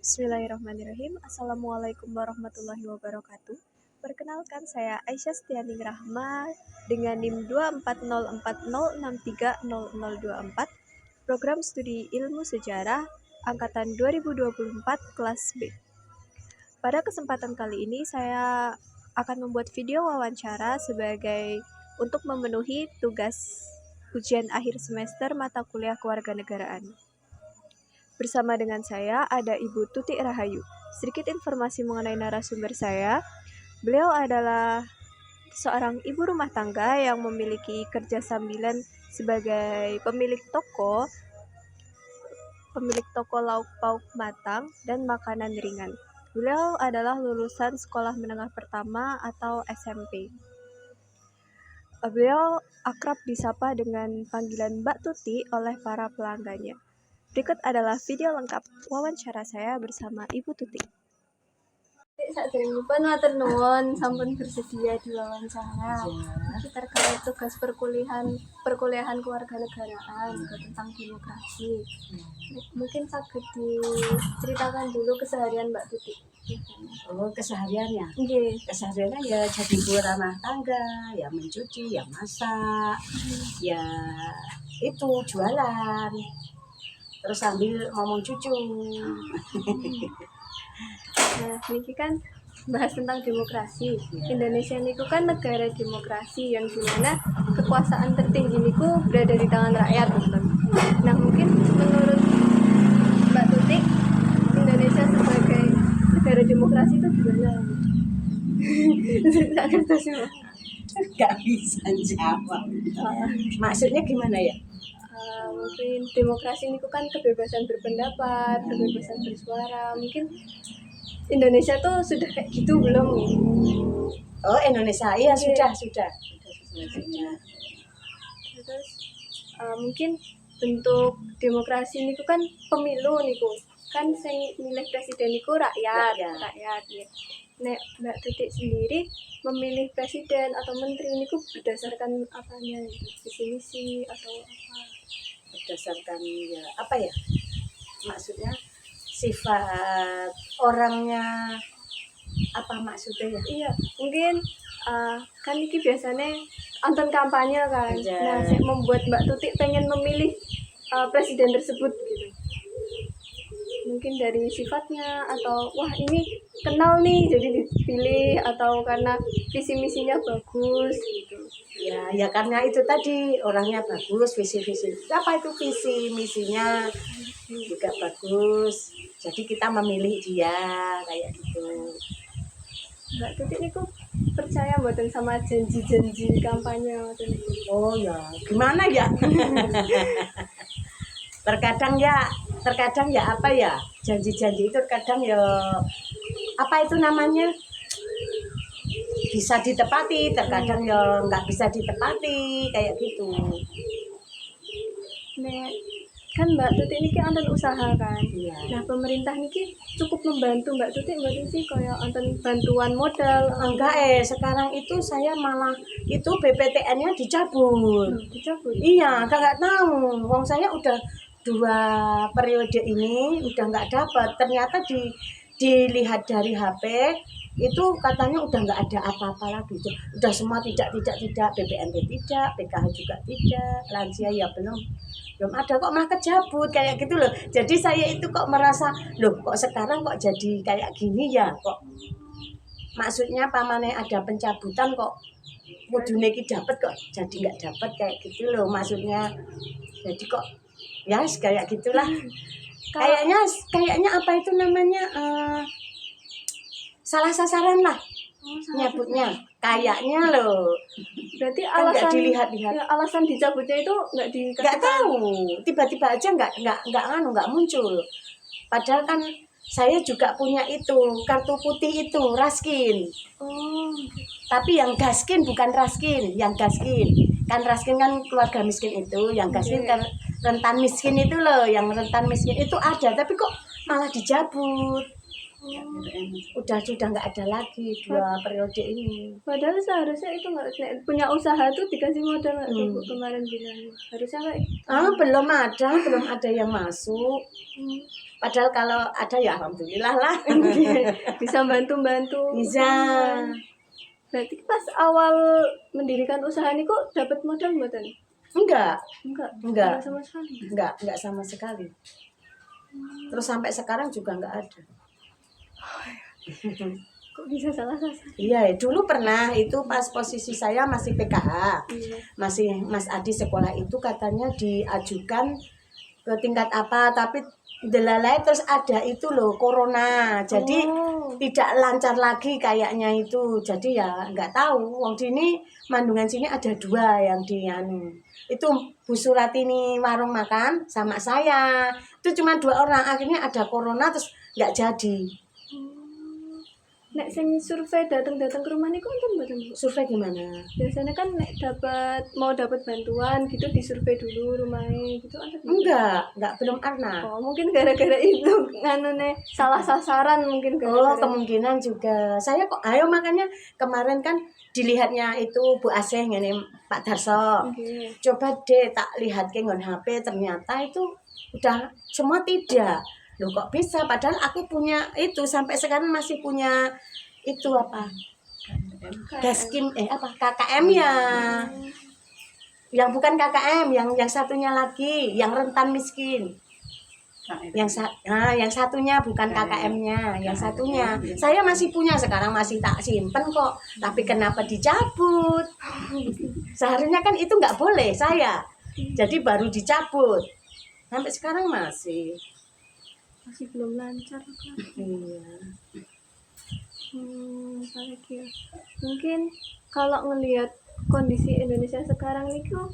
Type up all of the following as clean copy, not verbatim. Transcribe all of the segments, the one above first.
Bismillahirrahmanirrahim. Assalamualaikum warahmatullahi wabarakatuh. Perkenalkan, saya Aisyah Stianing Rahma dengan NIM 24040630024, Program Studi Ilmu Sejarah Angkatan 2024 Kelas B. Pada kesempatan kali ini saya akan membuat video wawancara untuk memenuhi tugas ujian akhir semester mata kuliah kewarganegaraan. Bersama dengan saya ada Ibu Tuti Rahayu. Sedikit informasi mengenai narasumber saya. Beliau adalah seorang ibu rumah tangga yang memiliki kerja sambilan sebagai pemilik toko lauk pauk matang dan makanan ringan. Beliau adalah lulusan sekolah menengah pertama atau SMP. Beliau akrab disapa dengan panggilan Mbak Tuti oleh para pelanggannya. Berikut adalah video lengkap wawancara saya bersama Ibu Tuti. Sakderengipun matur nuwun sampun bersedia diwawancara. Iki terkait tugas perkuliahan kewarganegaraan tentang demokrasi. Mungkin saged diceritakan dulu keseharian Mbak Tuti. Oh, kesehariannya? Nggih. Kesehariannya ya jadi ibu rumah tangga, ya mencuci, ya masak, ya itu jualan. Terus sambil ngomong cucu. Nah, ini kan bahas tentang demokrasi. Indonesia niku kan negara demokrasi yang dimana kekuasaan tertinggi niku berada di tangan rakyat. Nah, mungkin menurut Mbak Tuti, Indonesia sebagai negara demokrasi itu gimana? Gak bisa jawab. Maksudnya gimana ya? Mungkin demokrasi ini kan kebebasan berpendapat, kebebasan bersuara. Mungkin Indonesia tuh sudah kayak gitu belum? Oh, Indonesia, iya sudah. Terus mungkin bentuk demokrasi ini kan pemilu niku. Kan sing milih presiden niku rakyat. Ya. Nek Mbak Tuti sendiri memilih presiden atau menteri niku berdasarkan apanya? Visi misi atau apa? Berdasarkan ya apa ya? Maksudnya sifat orangnya apa maksudnya ya? Iya, mungkin kan ini biasanya nonton kampanye kan. Ya. Nah, saya membuat Mbak Tuti pengen memilih presiden tersebut gitu. Mungkin dari sifatnya atau wah ini kenal nih jadi dipilih, atau karena visi misinya bagus gitu. Ya karena itu tadi orangnya bagus, visi apa itu visi misinya juga bagus. Jadi kita memilih dia kayak gitu. Mbak Tuti ini kok percaya mboten sama janji-janji kampanye mboten? Oh ya, gimana ya? terkadang ya apa ya, janji-janji itu kadang ya apa itu namanya bisa ditepati, terkadang ya nggak bisa ditepati kayak gitu. Nek kan Mbak Tuti ini kan nonton usaha kan. Iya. Nah, pemerintah ini cukup membantu Mbak Tuti mboten sih kayak nonton bantuan modal? Enggak, sekarang itu saya malah itu BPTN-nya dicabut. Dicabut? Iya, nggak tahu. Wong saya udah 2 periode ini udah nggak dapat. Ternyata dilihat dari HP itu katanya udah nggak ada apa-apa lagi. Udah semua tidak, BPNT tidak, PKH juga tidak, lansia ya belum ada, kok malah kejabut kayak gitu loh. Jadi saya itu kok merasa loh kok sekarang kok jadi kayak gini ya, kok maksudnya pamane ada pencabutan kok kudune iki dapat kok jadi nggak dapat kayak gitu loh maksudnya. Jadi kok ya kayak gitulah. Kayaknya apa itu namanya salah sasaran lah. Nyebutnya kayaknya loh. Berarti kan alasan dilihat-lihat. Ya, alasan dicabutnya itu nggak tahu, tiba-tiba aja nggak muncul. Padahal kan saya juga punya itu kartu putih itu Raskin. Oh. Tapi yang Gaskin bukan Raskin, yang Gaskin. Kan Raskin kan keluarga miskin itu, yang Gaskin kan rentan miskin itu loh, yang rentan miskin itu ada, tapi kok malah dicabut. Sudah nggak ada lagi 2 periode ini. Padahal seharusnya itu nggak punya usaha tuh dikasih modal nggak tuh Bu, kemarin bilang harusnya kayak gitu. Belum ada yang masuk. Padahal kalau ada ya alhamdulillah lah. Bisa bantu-bantu. Bisa. Berarti pas awal mendirikan usaha ini kok dapat modal mboten? Enggak Enggak sama sekali. enggak sama sekali. Terus sampai sekarang juga enggak ada. Kok bisa salah sasaran? Iya, dulu pernah itu pas posisi saya masih PKA. Iya. Masih Mas Adi sekolah itu katanya diajukan ke tingkat apa, tapi delalai terus ada itu loh corona. Jadi tidak lancar lagi kayaknya itu. Jadi ya nggak tahu. Wong sini Mandungan sini ada 2 yang di itu Bu Suratini warung makan sama saya. Itu cuma 2 orang. Akhirnya ada corona terus nggak jadi. Nek sing survei datang ke rumah niku enten mboten Bu? Survei gimana? Biasanya kan nek mau dapat bantuan gitu disurvei dulu rumahnya gitu ada. Enggak belum pernah. Oh, mungkin gara-gara itu nganune salah sasaran mungkin gara-gara. Kemungkinan juga. Saya kok makanya kemarin kan dilihatnya itu Bu Asih ngene Pak Darso. Okay. Coba deh tak lihat ke nggon HP ternyata itu udah semua tidak. Loh kok bisa padahal aku punya itu sampai sekarang masih punya itu apa? Gaskim KKM ya. Yang bukan KKM, yang satunya lagi, yang rentan miskin. Yang satunya bukan KKM-nya, yang satunya. Saya masih punya sekarang masih tak simpen kok. Tapi kenapa dicabut? Seharusnya kan itu nggak boleh saya. Jadi baru dicabut. Sampai sekarang masih belum lancar kan? Iya. Mungkin kalau ngelihat kondisi Indonesia sekarang nih kok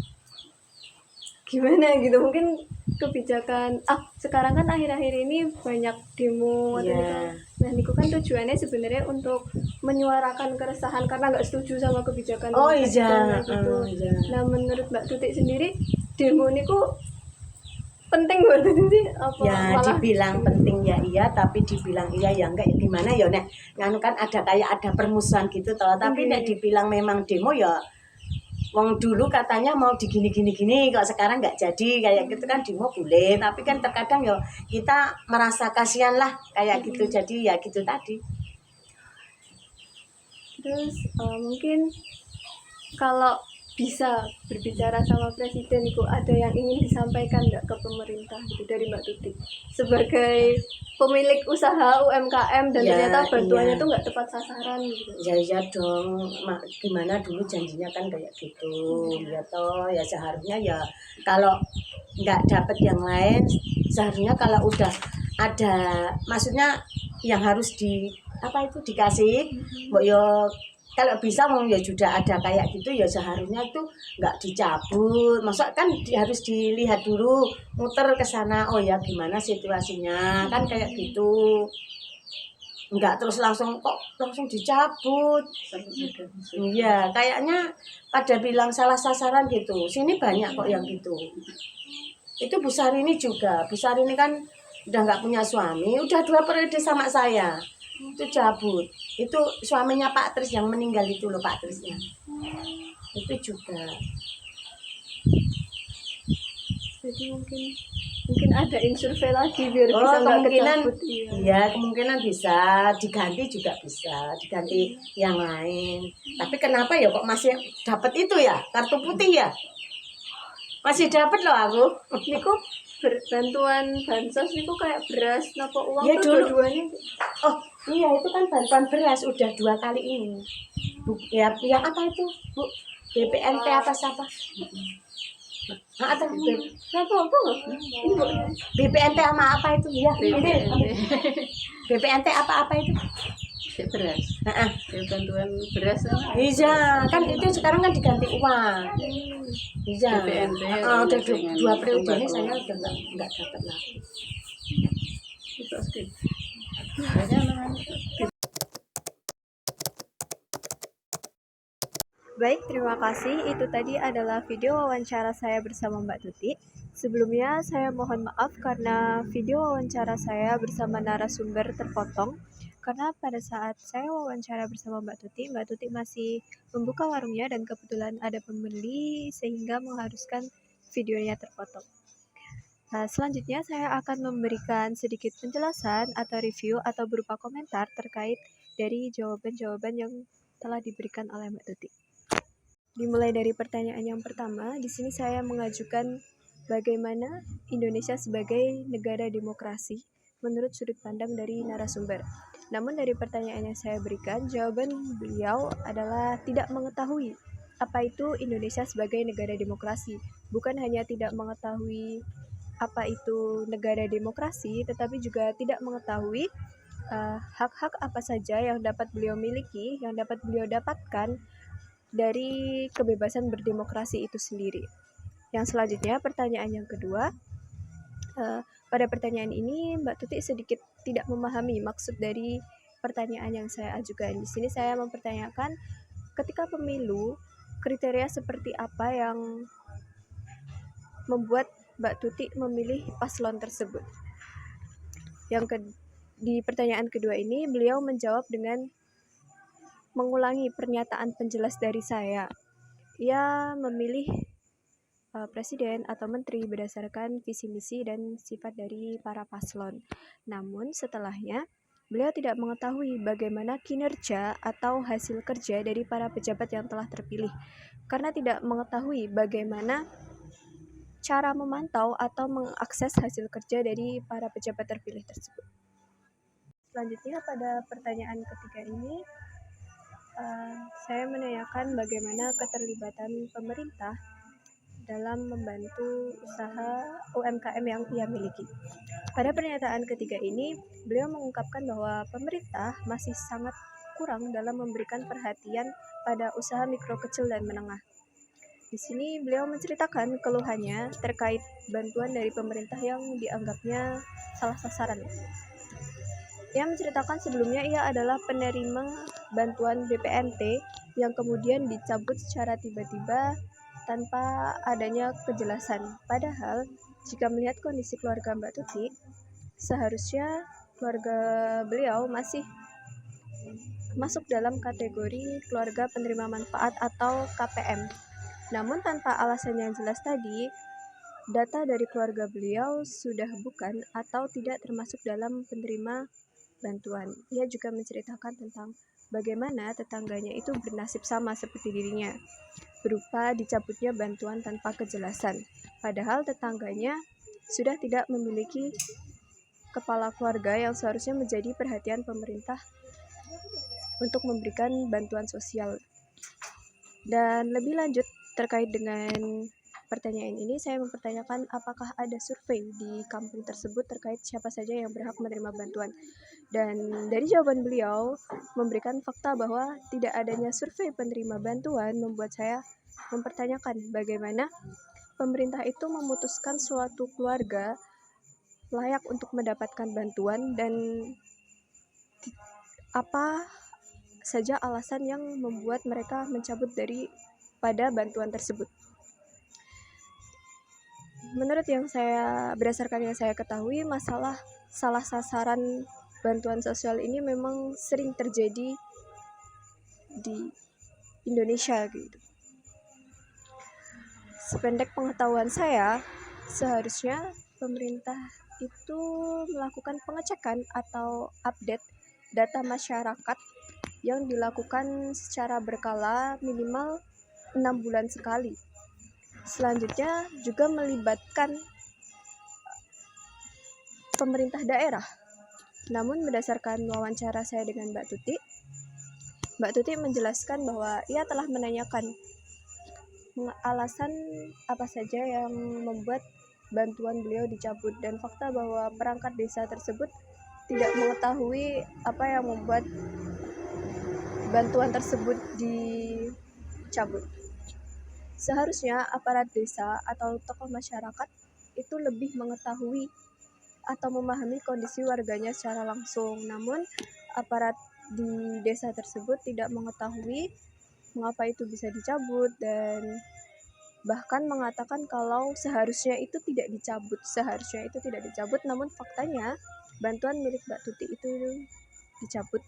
gimana gitu, mungkin kebijakan sekarang kan akhir-akhir ini banyak demo gitu. Nah niku kan tujuannya sebenarnya untuk menyuarakan keresahan karena nggak setuju sama kebijakan gitu. Nah menurut Mbak Tutik sendiri demo niku penting banget sih apa ya dibilang penting ya iya tapi dibilang iya ya enggak ya gimana ya nek nganu kan ada kayak ada permusuhan gitu toh tapi nek dibilang memang demo ya wong dulu katanya mau digini kok sekarang nggak jadi kayak gitu kan demo boleh tapi kan terkadang ya kita merasa kasihan lah kayak gitu jadi ya gitu tadi. Terus mungkin kalau bisa berbicara sama presiden itu ada yang ingin disampaikan nggak ke pemerintah gitu dari Mbak Tutik sebagai pemilik usaha UMKM dan ternyata bantuannya tuh nggak tepat sasaran gitu. Ya dong, gimana dulu janjinya kan kayak gitu ya toh ya seharusnya ya kalau nggak dapat yang lain seharusnya kalau udah ada maksudnya yang harus dikasih mbok yo kalau bisa mau ya sudah ada kayak gitu ya seharusnya itu nggak dicabut. Masa kan harus dilihat dulu, muter ke sana. Oh ya gimana situasinya kan kayak gitu. Enggak terus langsung dicabut. Iya, kayaknya pada bilang salah sasaran gitu. Sini banyak kok yang gitu. Itu Bu Sarini juga. Bu Sarini kan udah nggak punya suami, udah 2 periode sama saya. Itu cabut. Itu suaminya Pak Tris yang meninggal itu loh Pak Trisnya. Itu juga. Jadi mungkin ada survei lagi biar bisa nggak kecabut. Iya kemungkinan bisa diganti juga bisa diganti yang lain. Tapi kenapa ya kok masih dapat itu ya kartu putih ya? Masih dapat loh aku. Niku bantuan bansos niku kayak beras napa uang ya, tuh dua-duanya. Oh iya itu kan bantuan beras udah 2 kali ini. Ya apa itu Bu? BPNT apa siapa? Apa? BPNT sama apa itu? Ya, BPNT apa itu? Beras. Bantuan beras. Iya, kan itu sekarang kan diganti uang. Iya. BPNT. Udah 2 periode ini saya udah enggak dapat lagi. Itu oke. Baik, terima kasih. Itu tadi adalah video wawancara saya bersama Mbak Tuti. Sebelumnya saya mohon maaf karena video wawancara saya bersama narasumber terpotong. karena pada saat saya wawancara bersama Mbak Tuti masih membuka warungnya dan kebetulan ada pembeli sehingga mengharuskan videonya terpotong. Nah, selanjutnya saya akan memberikan sedikit penjelasan atau review atau berupa komentar terkait dari jawaban-jawaban yang telah diberikan oleh Mbak Tuti. Dimulai dari pertanyaan yang pertama, di sini saya mengajukan bagaimana Indonesia sebagai negara demokrasi menurut sudut pandang dari narasumber. Namun dari pertanyaan yang saya berikan, jawaban beliau adalah tidak mengetahui apa itu Indonesia sebagai negara demokrasi. Bukan hanya tidak mengetahui apa itu negara demokrasi, tetapi juga tidak mengetahui hak-hak apa saja yang dapat beliau miliki, yang dapat beliau dapatkan dari kebebasan berdemokrasi itu sendiri. Yang selanjutnya, pertanyaan yang kedua, pada pertanyaan ini Mbak Tuti sedikit tidak memahami maksud dari pertanyaan yang saya ajukan. Di sini saya mempertanyakan, ketika pemilu, kriteria seperti apa yang membuat Mbak Tuti memilih paslon tersebut? Di pertanyaan kedua ini, beliau menjawab dengan mengulangi pernyataan penjelas dari saya. Ia memilih presiden atau menteri berdasarkan visi misi dan sifat dari para paslon. Namun setelahnya, beliau tidak mengetahui bagaimana kinerja atau hasil kerja dari para pejabat yang telah terpilih, karena tidak mengetahui bagaimana cara memantau atau mengakses hasil kerja dari para pejabat terpilih tersebut. Selanjutnya, pada pertanyaan ketiga ini, saya menanyakan bagaimana keterlibatan pemerintah dalam membantu usaha UMKM yang ia miliki. Pada pernyataan ketiga ini, beliau mengungkapkan bahwa pemerintah masih sangat kurang dalam memberikan perhatian pada usaha mikro, kecil, dan menengah. Di sini beliau menceritakan keluhannya terkait bantuan dari pemerintah yang dianggapnya salah sasaran. Ia menceritakan sebelumnya ia adalah penerima bantuan BPNT yang kemudian dicabut secara tiba-tiba tanpa adanya kejelasan. Padahal, jika melihat kondisi keluarga Mbak Tuti, seharusnya keluarga beliau masih masuk dalam kategori keluarga penerima manfaat atau KPM. Namun tanpa alasan yang jelas tadi, data dari keluarga beliau sudah bukan atau tidak termasuk dalam penerima bantuan. Ia juga menceritakan tentang bagaimana tetangganya itu bernasib sama seperti dirinya, berupa dicabutnya bantuan tanpa kejelasan. Padahal tetangganya sudah tidak memiliki kepala keluarga yang seharusnya menjadi perhatian pemerintah untuk memberikan bantuan sosial. Dan lebih lanjut terkait dengan pertanyaan ini, saya mempertanyakan apakah ada survei di kampung tersebut terkait siapa saja yang berhak menerima bantuan. Dan dari jawaban beliau memberikan fakta bahwa tidak adanya survei penerima bantuan membuat saya mempertanyakan bagaimana pemerintah itu memutuskan suatu keluarga layak untuk mendapatkan bantuan dan apa saja alasan yang membuat mereka mencabut daripada bantuan tersebut. Berdasarkan yang saya ketahui, masalah salah sasaran bantuan sosial ini memang sering terjadi di Indonesia gitu. Sependek pengetahuan saya, seharusnya pemerintah itu melakukan pengecekan atau update data masyarakat yang dilakukan secara berkala minimal 6 bulan sekali. Selanjutnya juga melibatkan pemerintah daerah. Namun berdasarkan wawancara saya dengan Mbak Tuti menjelaskan bahwa ia telah menanyakan alasan apa saja yang membuat bantuan beliau dicabut, dan fakta bahwa perangkat desa tersebut tidak mengetahui apa yang membuat bantuan tersebut dicabut. Seharusnya aparat desa atau tokoh masyarakat itu lebih mengetahui atau memahami kondisi warganya secara langsung. Namun aparat di desa tersebut tidak mengetahui mengapa itu bisa dicabut dan bahkan mengatakan kalau seharusnya itu tidak dicabut. Namun faktanya bantuan milik Mbak Tuti itu dicabut.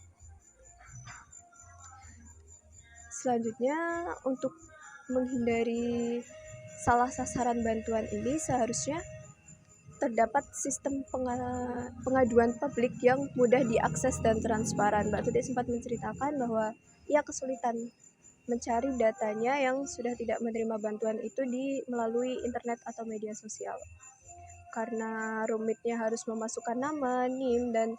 Selanjutnya, untuk menghindari salah sasaran bantuan ini, seharusnya terdapat sistem pengaduan publik yang mudah diakses dan transparan. Mbak Tuti sempat menceritakan bahwa ia kesulitan mencari datanya yang sudah tidak menerima bantuan itu melalui internet atau media sosial. Karena rumitnya harus memasukkan nama, NIM, dan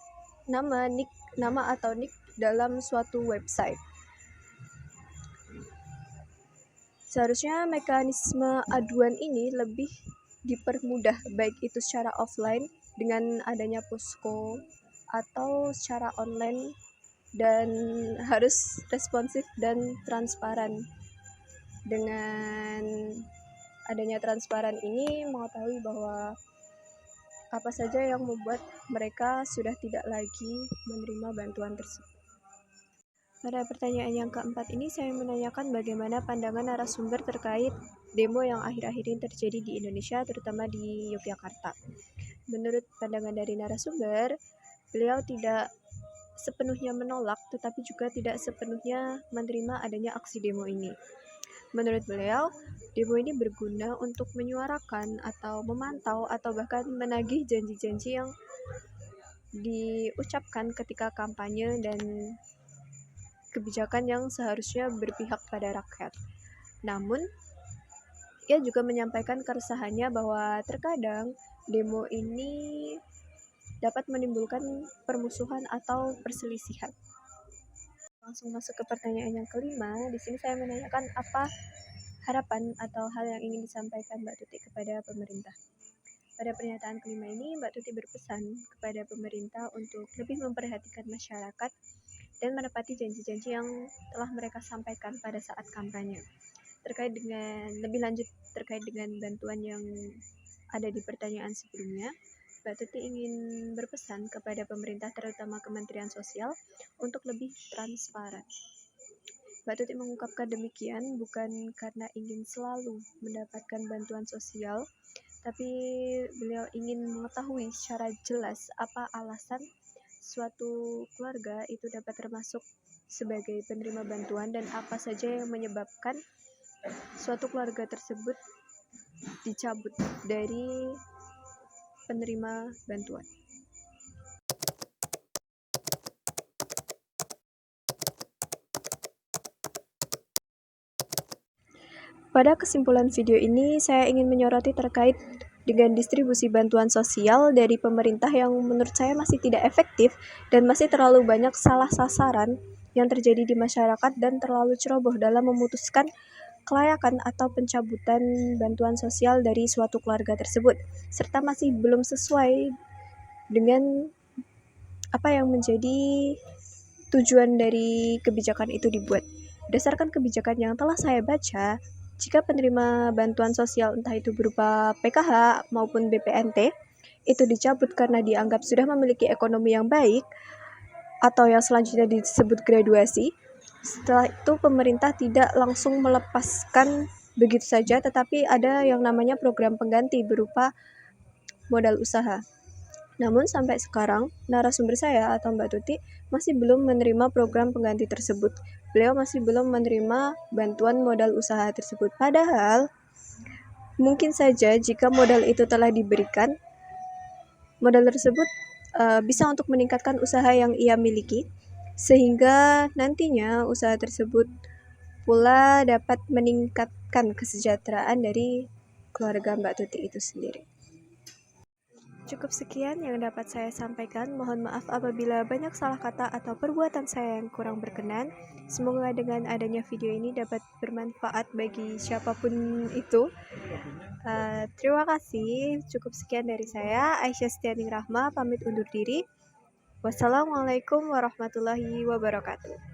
nama atau nick dalam suatu website. Seharusnya mekanisme aduan ini lebih dipermudah, baik itu secara offline dengan adanya posko atau secara online, dan harus responsif dan transparan. Dengan adanya transparan ini mengetahui bahwa apa saja yang membuat mereka sudah tidak lagi menerima bantuan tersebut. Pada pertanyaan yang keempat ini, saya menanyakan bagaimana pandangan narasumber terkait demo yang akhir-akhir ini terjadi di Indonesia, terutama di Yogyakarta. Menurut pandangan dari narasumber, beliau tidak sepenuhnya menolak, tetapi juga tidak sepenuhnya menerima adanya aksi demo ini. Menurut beliau, demo ini berguna untuk menyuarakan atau memantau atau bahkan menagih janji-janji yang diucapkan ketika kampanye dan kebijakan yang seharusnya berpihak pada rakyat. Namun, ia juga menyampaikan keresahannya bahwa terkadang demo ini dapat menimbulkan permusuhan atau perselisihan. Langsung masuk ke pertanyaan yang kelima. Di sini saya menanyakan apa harapan atau hal yang ingin disampaikan Mbak Tuti kepada pemerintah. Pada pernyataan kelima ini, Mbak Tuti berpesan kepada pemerintah untuk lebih memperhatikan masyarakat dan menepati janji-janji yang telah mereka sampaikan pada saat kampanye. Lebih lanjut terkait dengan bantuan yang ada di pertanyaan sebelumnya, Mbak Tuti ingin berpesan kepada pemerintah, terutama Kementerian Sosial, untuk lebih transparan. Mbak Tuti mengungkapkan demikian bukan karena ingin selalu mendapatkan bantuan sosial, tapi beliau ingin mengetahui secara jelas apa alasan suatu keluarga itu dapat termasuk sebagai penerima bantuan dan apa saja yang menyebabkan suatu keluarga tersebut dicabut dari penerima bantuan. Pada kesimpulan video ini, saya ingin menyoroti terkait dengan distribusi bantuan sosial dari pemerintah yang menurut saya masih tidak efektif dan masih terlalu banyak salah sasaran yang terjadi di masyarakat dan terlalu ceroboh dalam memutuskan kelayakan atau pencabutan bantuan sosial dari suatu keluarga tersebut, serta masih belum sesuai dengan apa yang menjadi tujuan dari kebijakan itu dibuat. Berdasarkan kebijakan yang telah saya baca, jika penerima bantuan sosial entah itu berupa PKH maupun BPNT itu dicabut karena dianggap sudah memiliki ekonomi yang baik atau yang selanjutnya disebut graduasi, setelah itu pemerintah tidak langsung melepaskan begitu saja, tetapi ada yang namanya program pengganti berupa modal usaha. Namun sampai sekarang, narasumber saya atau Mbak Tuti masih belum menerima program pengganti tersebut. Beliau masih belum menerima bantuan modal usaha tersebut. Padahal, mungkin saja jika modal itu telah diberikan, modal tersebut bisa untuk meningkatkan usaha yang ia miliki, sehingga nantinya usaha tersebut pula dapat meningkatkan kesejahteraan dari keluarga Mbak Tuti itu sendiri. Cukup sekian yang dapat saya sampaikan. Mohon maaf apabila banyak salah kata atau perbuatan saya yang kurang berkenan. Semoga dengan adanya video ini dapat bermanfaat bagi siapapun itu. Terima kasih. Cukup sekian dari saya, Aisyah Setianing Rahma, pamit undur diri. Wassalamualaikum warahmatullahi wabarakatuh.